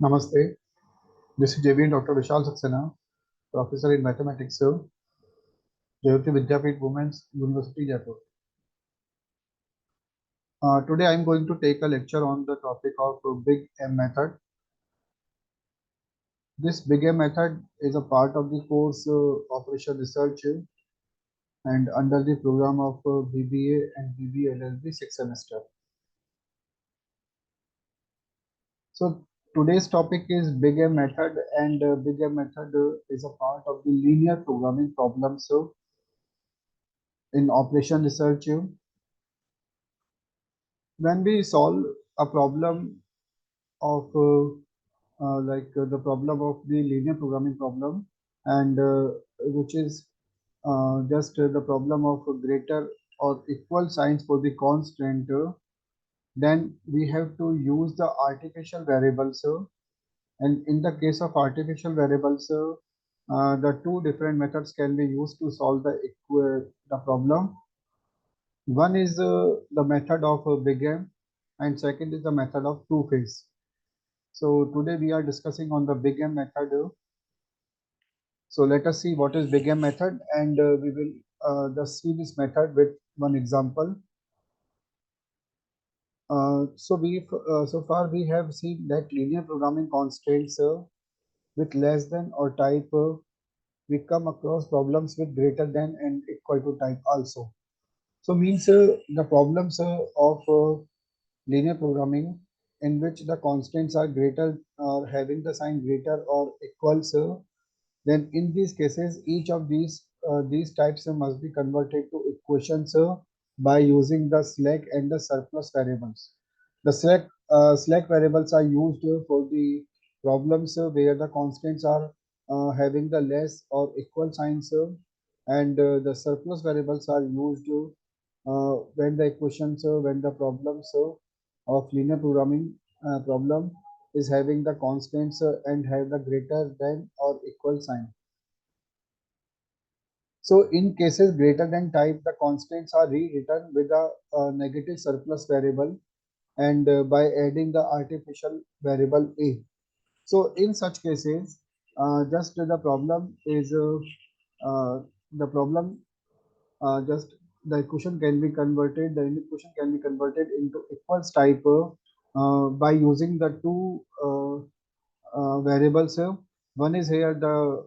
Namaste. This is JV and Dr. Vishal Saxena, Professor in Mathematics, JAYOTI Vidyapeeth Women's University, Jaipur. Today I am going to take a lecture on the topic of Big M method. This Big M method is a part of the course Operation Research and under the program of BBA and BBA LLB 6th semester. So today's topic is Big M method, and Big M method is a part of the linear programming problems in Operation Research. When we solve a problem of the problem of the linear programming problem, and which is just the problem of greater or equal signs for the constant, then we have to use the artificial variables, and in the case of artificial variables, the two different methods can be used to solve the problem. One is the method of Big M, and second is the method of two-phase. So today we are discussing on the Big M method. So let us see what is Big M method, and we will just see this method with one example. So far we have seen that linear programming constraints with less than or type, we come across problems with greater than and equal to type also. So means the problems of linear programming in which the constants are greater or having the sign greater or equals, then in these cases each of these types must be converted to equations by using the slack and the surplus variables. The slack variables are used for the problems where the constants are having the less or equal signs, and the surplus variables are used when the equations, when the problems of linear programming problem is having the constants and have the greater than or equal sign. So in cases greater than type, the constants are rewritten with a negative surplus variable and by adding the artificial variable a. So in such cases, just the problem is the problem just the equation can be converted, the equation can be converted into equals type by using the two variables here. One is here the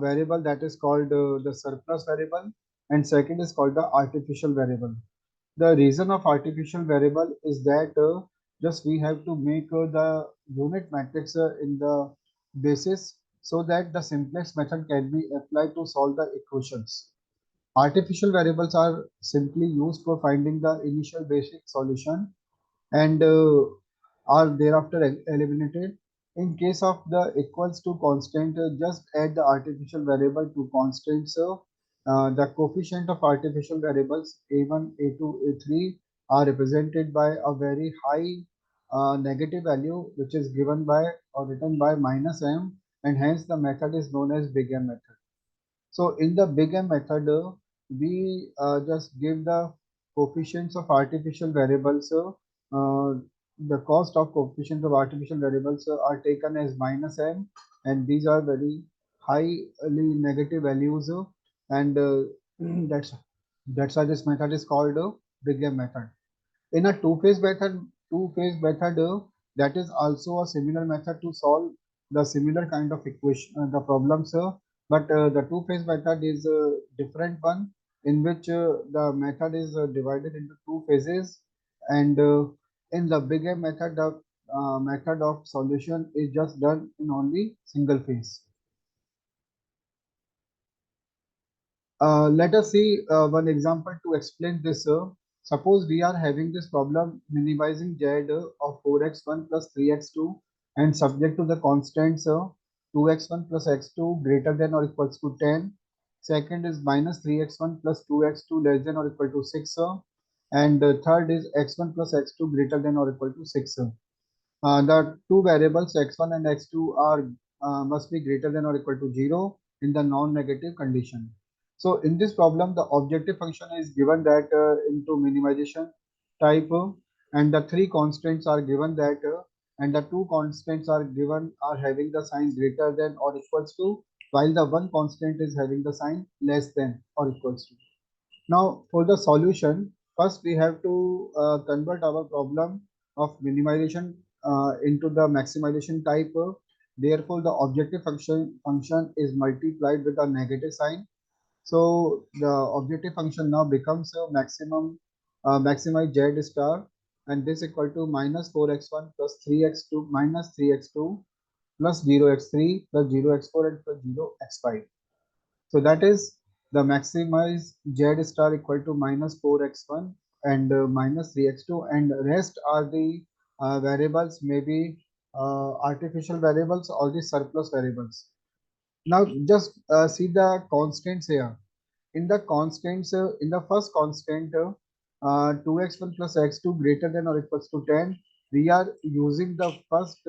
variable that is called the surplus variable, and second is called the artificial variable. The reason of artificial variable is that just we have to make the unit matrix in the basis so that the simplest method can be applied to solve the equations. Artificial variables are simply used for finding the initial basic solution and are thereafter eliminated. In case of the equals to constant, just add the artificial variable to constant. So the coefficient of artificial variables a1, a2, a3 are represented by a very high negative value, which is given by or written by minus m, and hence the method is known as Big M method. So in the Big M method, we just give the coefficients of artificial variables. The cost of coefficients of artificial variables are taken as minus m, and these are very highly negative values, and that's that's why this method is called Big M method. In a two-phase method, that is also a similar method to solve the similar kind of equation, the problems. But the two-phase method is a different one in which the method is divided into two phases, and in the Big M method, the method of solution is just done in only single phase. Let us see one example to explain this. Suppose we are having this problem minimizing z of 4x1 plus 3x2 and subject to the constants 2x1 plus x2 greater than or equals to 10. Second is minus 3x1 plus 2x2 less than or equal to 6. And third is x1 plus x2 greater than or equal to 6. The two variables x1 and x2 are must be greater than or equal to 0 in the non-negative condition. So in this problem, the objective function is given that into minimization type, and the three constants are given that and the two constants are given are having the sign greater than or equals to, while the one constant is having the sign less than or equals to. Now, for the solution, first we have to convert our problem of minimization into the maximization type. Therefore, the objective function is multiplied with a negative sign. So the objective function now becomes a maximize z star, and this equal to minus 4x1 plus 3x2 minus 3x2 plus 0x3 plus 0x4 and plus 0x5. So that is the maximize z star equal to minus 4x1 and minus 3x2, and rest are the variables, maybe artificial variables or the surplus variables. Now just see the constants here. In the constants, in the first constant, 2x1 plus x2 greater than or equals to 10, we are using the first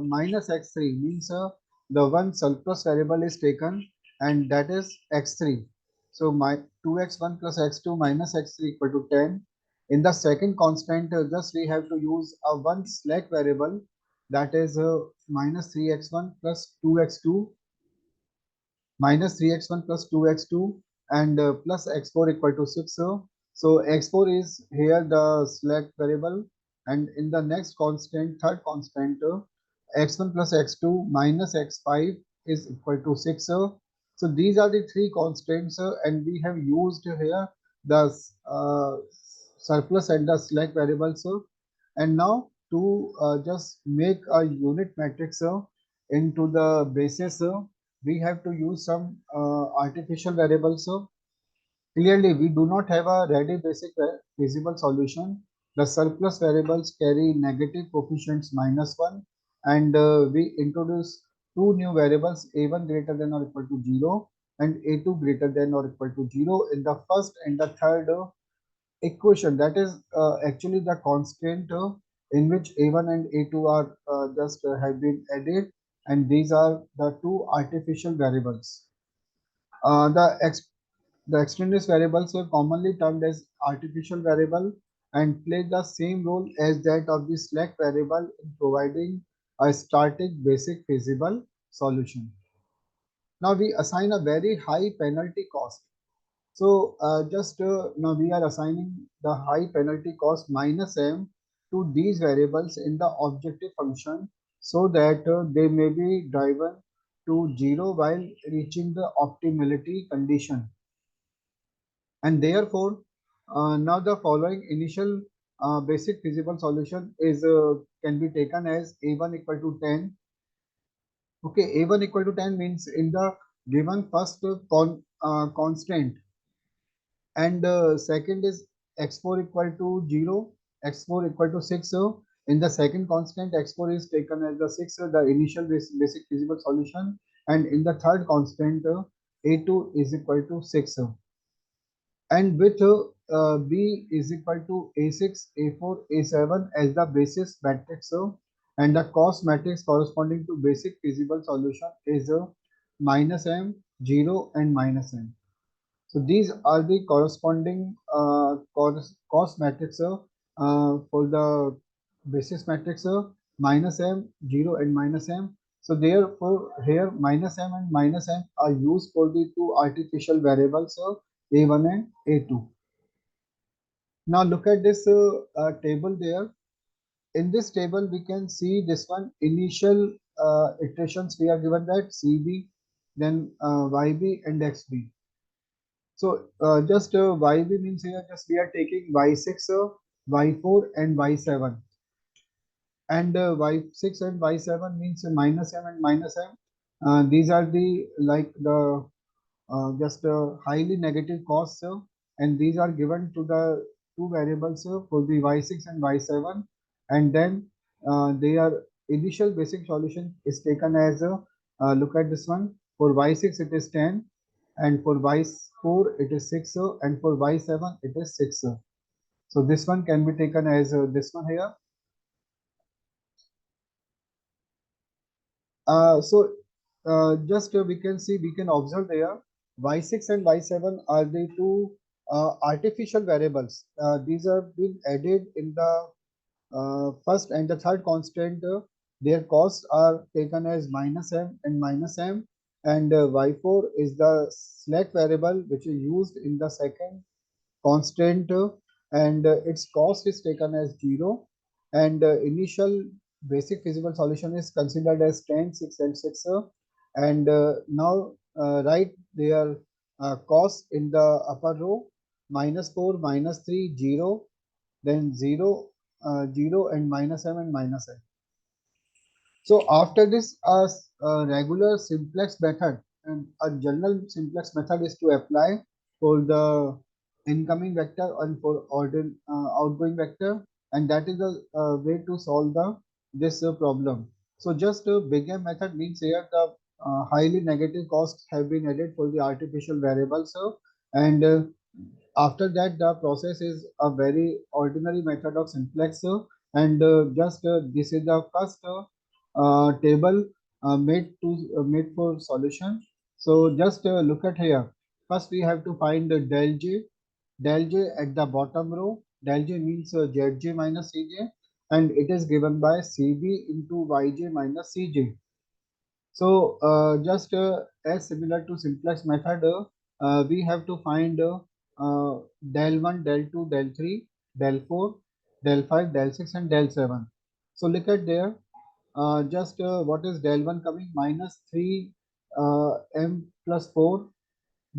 minus x3, means the one surplus variable is taken, and that is x3. So my 2x1 plus x2 minus x3 equal to 10. In the second constant, just we have to use a one slack variable, that is minus 3x1 plus 2x2 minus 3x1 plus 2x2 and plus x4 equal to 6. So x4 is here the slack variable, and in the next constant, third constant, x1 plus x2 minus x5 is equal to 6. So these are the three constants, and we have used here the surplus and the slack variables. And now to just make a unit matrix into the basis, we have to use some artificial variables. So clearly, we do not have a ready basic feasible solution. The surplus variables carry negative coefficients minus 1, and we introduce two new variables, a1 greater than or equal to 0 and a2 greater than or equal to 0 in the first and the third equation. That is actually the constant in which a1 and a2 are just have been added, and these are the two artificial variables. The extraneous variables are commonly termed as artificial variable and play the same role as that of the slack variable in providing a static basic feasible solution. Now we assign a very high penalty cost. So just now we are assigning the high penalty cost minus m to these variables in the objective function, so that they may be driven to 0 while reaching the optimality condition. And therefore, now the following initial basic feasible solution is can be taken as a1 equal to 10. Okay, a1 equal to 10 means in the given first constant, and second is x4 equal to 0, x4 equal to 6. So in the second constant, x4 is taken as the 6, the initial basic feasible solution, and in the third constant, a2 is equal to 6. And with b is equal to a6, a4, a7 as the basis matrix, and the cost matrix corresponding to basic feasible solution is minus m, 0 and minus m. So these are the corresponding cost matrix for the basis matrix, minus m, 0 and minus m. So therefore here minus m and minus m are used for the two artificial variables a1 and a2. Now look at this table there. In this table we can see this one initial iterations we are given that cb, then yb and xb. So just YB means here just we are taking Y6, Y4 and Y7, and Y6 and Y7 means minus M and minus M. These are the like the just highly negative costs, and these are given to the two variables for the Y6 and Y7, and then their initial basic solution is taken as look at this one. For Y6 it is 10, and for Y4 it is 6, and for Y7 it is 6. So this one can be taken as this one here. So just we can see, we can observe there y6 and y7 are the two artificial variables. These are being added in the first and the third constant, their costs are taken as minus m and minus m, and y4 is the slack variable which is used in the second constant, and its cost is taken as 0, and initial basic feasible solution is considered as 10, 6 and 6, and now write their cost in the upper row: minus 4, minus 3, 0, then 0, 0 and minus m and minus m. So after this, a regular simplex method and a general simplex method is to apply for the incoming vector and for outgoing vector, and that is the way to solve the this problem. So just a bigger method means here the highly negative costs have been added for the artificial variables, and after that the process is a very ordinary method of simplex, and just this is the first table made for solution. So just look at here. First we have to find del j. Del j at the bottom row. Del j means zj minus cj, and it is given by cb into yj minus cj. So just as similar to simplex method, we have to find del 1, del 2, del 3, del 4, del 5, del 6 and del 7. So look at there. Just what is del 1 coming? Minus 3 m plus 4.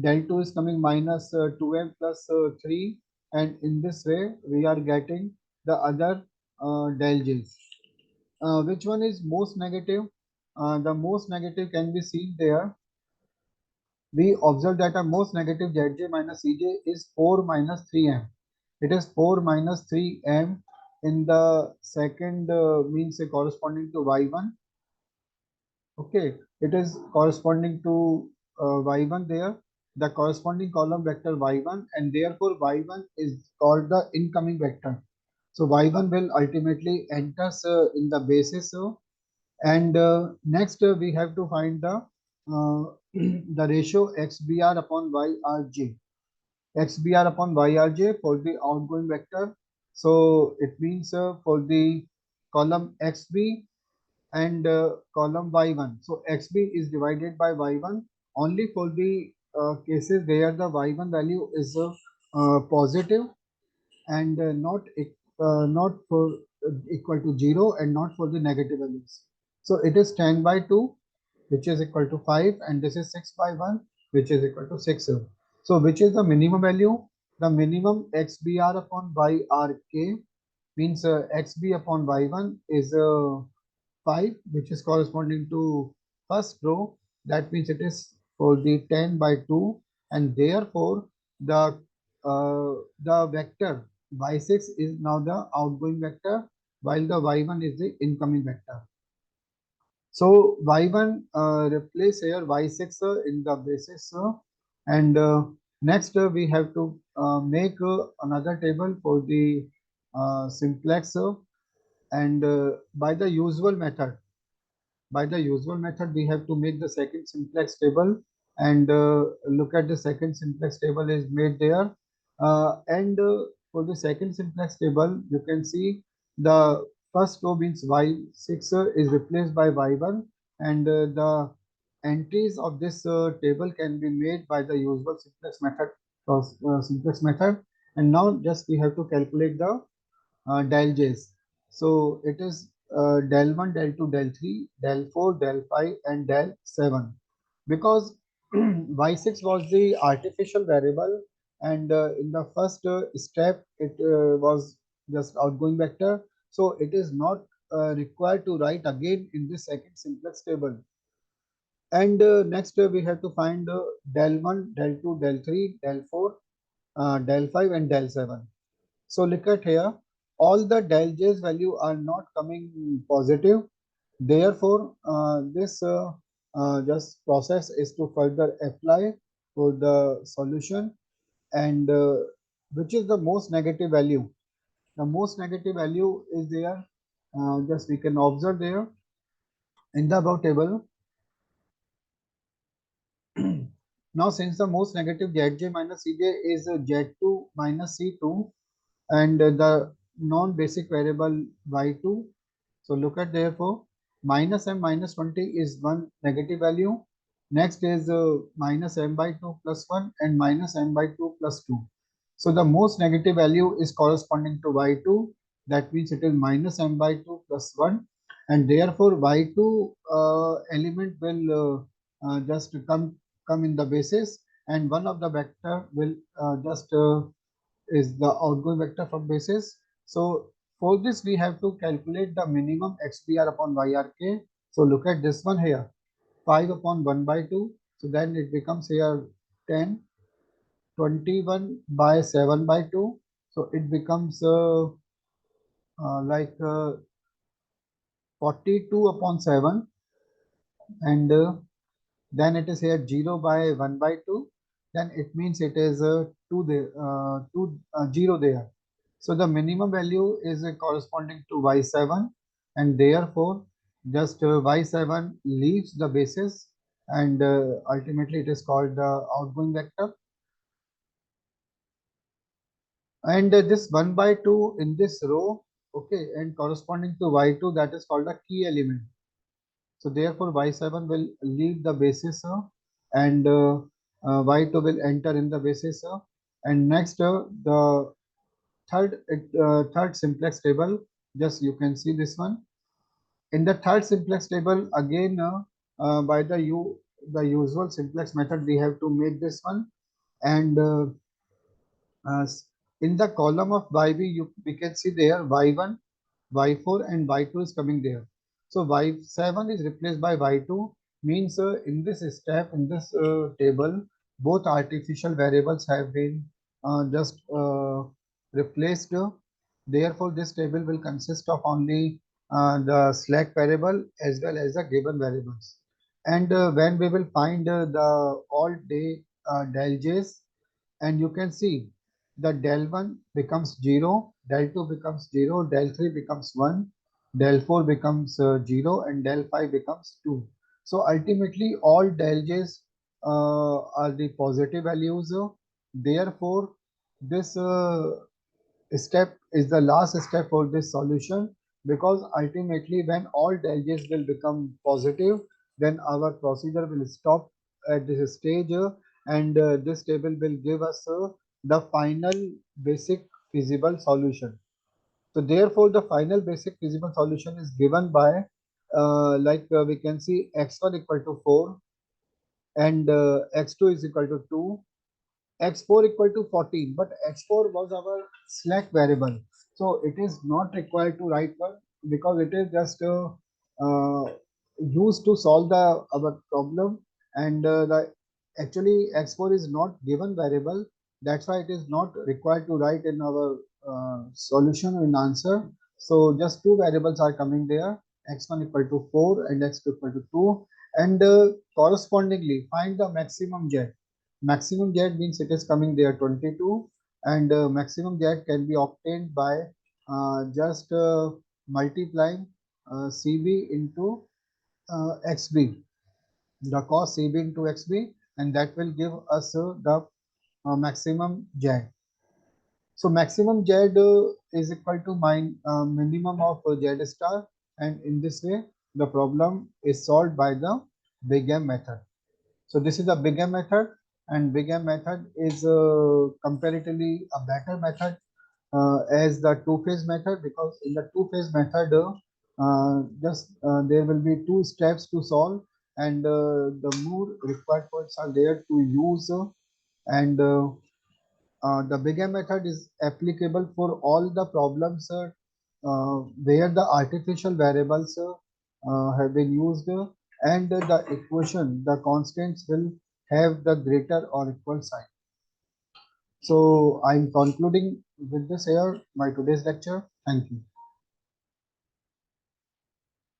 Del 2 is coming minus 2m plus 3. And in this way, we are getting the other del j's. Which one is most negative? The most negative can be seen there. We observe that a most negative Zj minus Cj is 4 minus 3m. It is 4 minus 3m in the second means corresponding to y1. Okay, it is corresponding to y1 there. The corresponding column vector y1, and therefore y1 is called the incoming vector. So y1 will ultimately enters in the basis, and next we have to find the the ratio xbr upon yrj. Xbr upon yrj for the outgoing vector. So it means for the column xb and column y1. So xb is divided by y1 only for the cases where the y1 value is positive, and not for equal to 0 and not for the negative values. So it is 10 by 2 which is equal to 5, and this is 6 by 1 which is equal to 6. So which is the minimum value? The minimum xbr upon yrk means xb upon y1 is 5, which is corresponding to first row. That means it is for the 10 by 2, and therefore the the vector y6 is now the outgoing vector, while the y1 is the incoming vector. So y1 replace here y6 in the basis, and next we have to make another table for the simplex, and by the usual method. By the usual method, we have to make the second simplex table, and look at the second simplex table is made there, and for the second simplex table you can see the first row means y6 is replaced by y1, and the entries of this table can be made by the usual simplex method. And now just we have to calculate the del j's. So it is del 1, del 2, del 3, del 4, del 5, and del 7. Because y6 was the artificial variable, and in the first step, it was just outgoing vector. So it is not required to write again in the second simplex table. And next, we have to find del 1, del 2, del 3, del 4, del 5, and del 7. So look at here, all the del j's value are not coming positive. Therefore, this just process is to further apply for the solution, and which is the most negative value. The most negative value is there. Just we can observe there in the above table. Now, since the most negative Zj minus Cj is Z2 minus C2, and the non-basic variable y2. So look at therefore minus m minus 20 is one negative value. Next is minus m by 2 plus 1 and minus m by 2 plus 2. So the most negative value is corresponding to y2. That means it is minus m by 2 plus 1, and therefore y2 element will just come in the basis, and one of the vector will just is the outgoing vector from basis. So for this we have to calculate the minimum xbr upon yrk. So look at this one here, 5 upon 1 by 2. So then it becomes here 10, 21 by 7 by 2. So it becomes like 42 upon 7, and then it is here 0 by 1 by 2. Then it means it is 2 there, 0 there. So the minimum value is corresponding to y7, and therefore just y7 leaves the basis, and ultimately it is called the outgoing vector. And this 1 by 2 in this row, okay, and corresponding to y2, that is called a key element. So therefore y7 will leave the basis, and y2 will enter in the basis. And next the third simplex table, just you can see this one. In the third simplex table again, by the usual simplex method we have to make this one, and uh, in the column of yb we can see there y1, y4 and y2 is coming there. So y7 is replaced by y2, means in this step, in this table, both artificial variables have been just replaced. Therefore this table will consist of only the slack variable as well as the given variables. And when we will find the all day del j's, and you can see the del 1 becomes 0, del 2 becomes 0, del 3 becomes 1, del 4 becomes 0, and del 5 becomes 2. So ultimately all del j's are the positive values. Therefore this step is the last step for this solution, because ultimately when all del j's will become positive, then our procedure will stop at this stage, and this table will give us the final basic feasible solution. So therefore the final basic feasible solution is given by we can see x1 equal to 4, and x2 is equal to 2, x4 equal to 14, but x4 was our slack variable, so it is not required to write one, because it is just uh, used to solve the our problem, and the actually x4 is not given variable, that's why it is not required to write in our solution in answer. So just two variables are coming there, x1 equal to 4 and x2 equal to 2, and correspondingly find the maximum z. Maximum Z means it is coming there 22, and maximum Z can be obtained by just multiplying CB into XB, the cos CB into XB, and that will give us the maximum Z. So maximum Z is equal to minimum of Z star, and in this way the problem is solved by the Big M method. So this is the Big M method, and Big M method is comparatively a better method as the two-phase method, because in the two-phase method just there will be two steps to solve, and the more required points are there to use, and the Big M method is applicable for all the problems where the artificial variables have been used, and the equation, the constants will have the greater or equal sign. So I'm concluding with this here my today's lecture. Thank you.